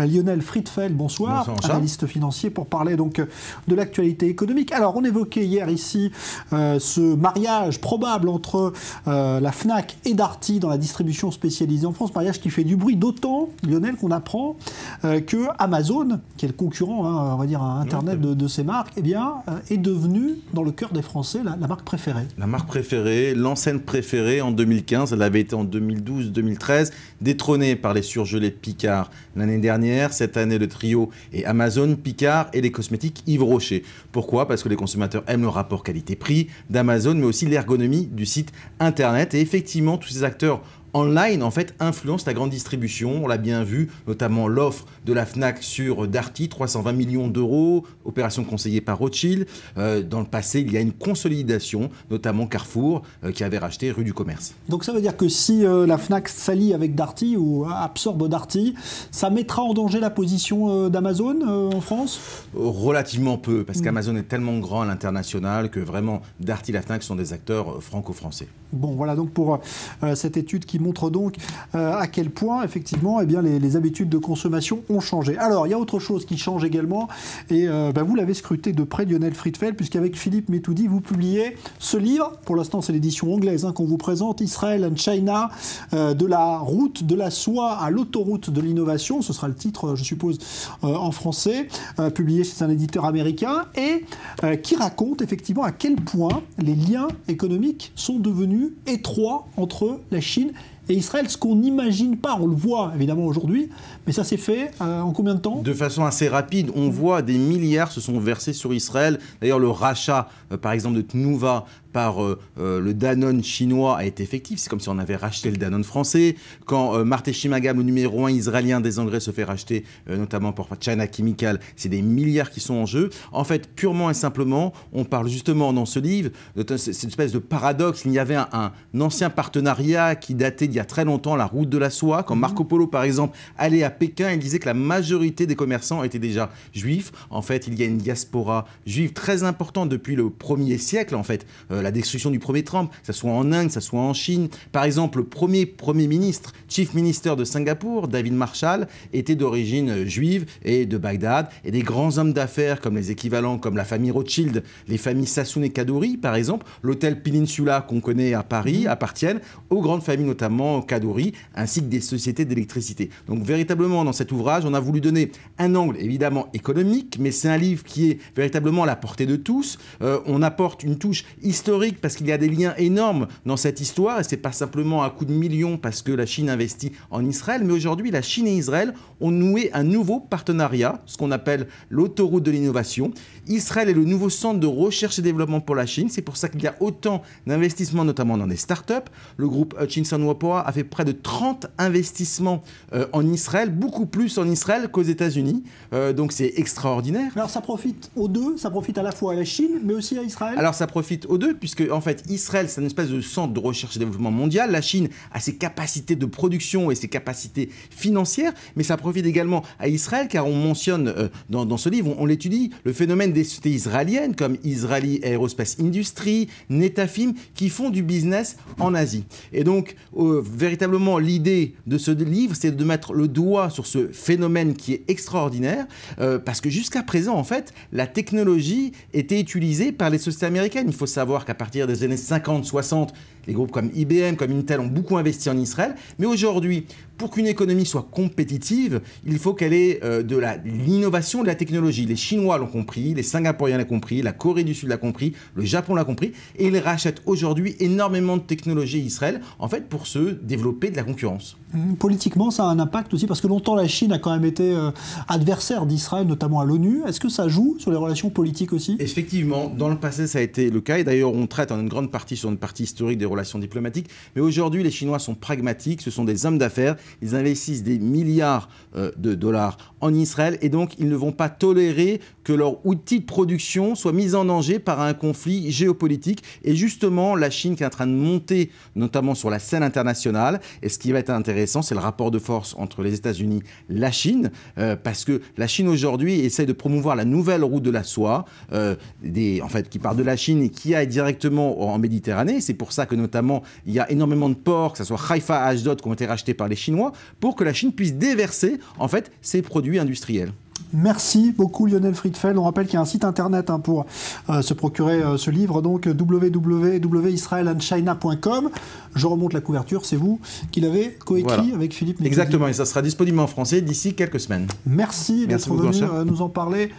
Lionel Friedfeld, bonsoir, analyste financier, pour parler donc de l'actualité économique. Alors, on évoquait hier ici ce mariage probable entre la Fnac et Darty dans la distribution spécialisée en France, mariage qui fait du bruit, d'autant, Lionel, qu'on apprend que Amazon, qui est le concurrent, on va dire, à Internet de ces marques, eh bien, est devenue, dans le cœur des Français, la marque préférée. La marque préférée, l'enseigne préférée en 2015, elle avait été en 2012-2013, détrônée par les surgelés Picard l'année dernière. Cette année, le trio est Amazon, Picard et les cosmétiques Yves Rocher. Pourquoi? Parce que les consommateurs aiment le rapport qualité-prix d'Amazon, mais aussi l'ergonomie du site Internet. Et effectivement, tous ces acteurs online, en fait, influence la grande distribution. On l'a bien vu, notamment l'offre de la Fnac sur Darty, 320 millions d'euros, opération conseillée par Rothschild. Dans le passé, il y a une consolidation, notamment Carrefour, qui avait racheté rue du Commerce. Donc ça veut dire que si la Fnac s'allie avec Darty ou absorbe Darty, ça mettra en danger la position d'Amazon en France? Relativement peu, parce qu'Amazon est tellement grand à l'international que vraiment Darty et la Fnac sont des acteurs franco-français. Bon, voilà donc pour cette étude qui montre donc à quel point, effectivement, eh bien, les habitudes de consommation ont changé. Alors, il y a autre chose qui change également, et vous l'avez scruté de près, Lionel Friedfeld, puisqu'avec Philippe Metoudi, vous publiez ce livre, pour l'instant c'est l'édition anglaise qu'on vous présente, Israel and China, de la route de la soie à l'autoroute de l'innovation, ce sera le titre, je suppose, en français, publié chez un éditeur américain, et qui raconte effectivement à quel point les liens économiques sont devenus étroits entre la Chine et Israël, ce qu'on n'imagine pas, on le voit évidemment aujourd'hui, mais ça s'est fait en combien de temps? De façon assez rapide. On voit des milliards se sont versés sur Israël. D'ailleurs, le rachat, par exemple, de Tnuva par le Danone chinois a été effectif. C'est comme si on avait racheté le Danone français. Quand Marte Shimagam, le numéro 1 israélien des engrais, se fait racheter, notamment par China Chemical, c'est des milliards qui sont en jeu. En fait, purement et simplement, on parle justement dans ce livre de cette espèce de paradoxe. Il y avait un ancien partenariat qui datait d'il y a très longtemps, la route de la soie. Quand Marco Polo, par exemple, allait à Pékin, il disait que la majorité des commerçants étaient déjà juifs. En fait, il y a une diaspora juive très importante depuis le 1er siècle, en fait. La destruction du premier Trump, que ce soit en Inde, que ce soit en Chine. Par exemple, le premier ministre, chief minister de Singapour, David Marshall, était d'origine juive et de Bagdad. Et des grands hommes d'affaires comme les équivalents, comme la famille Rothschild, les familles Sassoon et Kadoorie, par exemple, l'hôtel Peninsula qu'on connaît à Paris, appartiennent aux grandes familles, notamment Kadoorie, ainsi que des sociétés d'électricité. Donc véritablement, dans cet ouvrage, on a voulu donner un angle évidemment économique, mais c'est un livre qui est véritablement à la portée de tous. On apporte une touche historique parce qu'il y a des liens énormes dans cette histoire, et c'est pas simplement un coup de millions parce que la Chine investit en Israël, mais aujourd'hui, la Chine et Israël ont noué un nouveau partenariat, ce qu'on appelle l'autoroute de l'innovation. Israël est le nouveau centre de recherche et développement pour la Chine. C'est pour ça qu'il y a autant d'investissements, notamment dans des startups. Le groupe Hutchinson Whampoa a fait près de 30 investissements en Israël, beaucoup plus en Israël qu'aux États-Unis. Donc c'est extraordinaire. Alors ça profite aux deux, ça profite à la fois à la Chine, mais aussi à Israël? Alors ça profite aux deux, puisque en fait Israël, c'est une espèce de centre de recherche et développement mondial. La Chine a ses capacités de production et ses capacités financières, mais ça profite également à Israël, car on mentionne dans ce livre, on l'étudie, le phénomène des sociétés israéliennes comme Israeli Aerospace Industry, Netafim, qui font du business en Asie. Et donc, véritablement, l'idée de ce livre, c'est de mettre le doigt sur ce phénomène qui est extraordinaire, parce que jusqu'à présent, en fait, la technologie était utilisée par les sociétés américaines. Il faut savoir qu'à partir des années 50-60, les groupes comme IBM, comme Intel ont beaucoup investi en Israël. Mais aujourd'hui, pour qu'une économie soit compétitive, il faut qu'elle ait de l'innovation, de la technologie. Les Chinois l'ont compris, les Singapouriens l'ont compris, la Corée du Sud l'a compris, le Japon l'a compris. Et ils rachètent aujourd'hui énormément de technologies Israël, en fait, pour se développer de la concurrence. Politiquement, ça a un impact aussi, parce que longtemps, la Chine a quand même été adversaire d'Israël, notamment à l'ONU. Est-ce que ça joue sur les relations politiques aussi? Effectivement, dans le passé, ça a été le cas. Et d'ailleurs, on traite en une grande partie sur une partie historique des relations diplomatiques. Mais aujourd'hui, les Chinois sont pragmatiques. Ce sont des hommes d'affaires. Ils investissent des milliards de dollars en Israël. Et donc, ils ne vont pas tolérer que leur outil de production soit mis en danger par un conflit géopolitique. Et justement, la Chine qui est en train de monter, notamment sur la scène internationale. Et ce qui va être intéressant, c'est le rapport de force entre les États-Unis et la Chine. Parce que la Chine aujourd'hui essaie de promouvoir la nouvelle route de la soie, en fait, qui part de la Chine et qui aille directement en Méditerranée. C'est pour ça que notamment, il y a énormément de ports, que ce soit Haïfa, Ashdod, qui ont été rachetés par les Chinois. chinois pour que la Chine puisse déverser en fait ses produits industriels. Merci beaucoup Lionel Friedfeld. On rappelle qu'il y a un site internet pour se procurer ce livre, donc www.israelandchina.com. Je remonte la couverture, c'est vous qui l'avez coécrit avec Philippe Nicodime. Exactement, et ça sera disponible en français d'ici quelques semaines. Merci d'être venu nous en parler.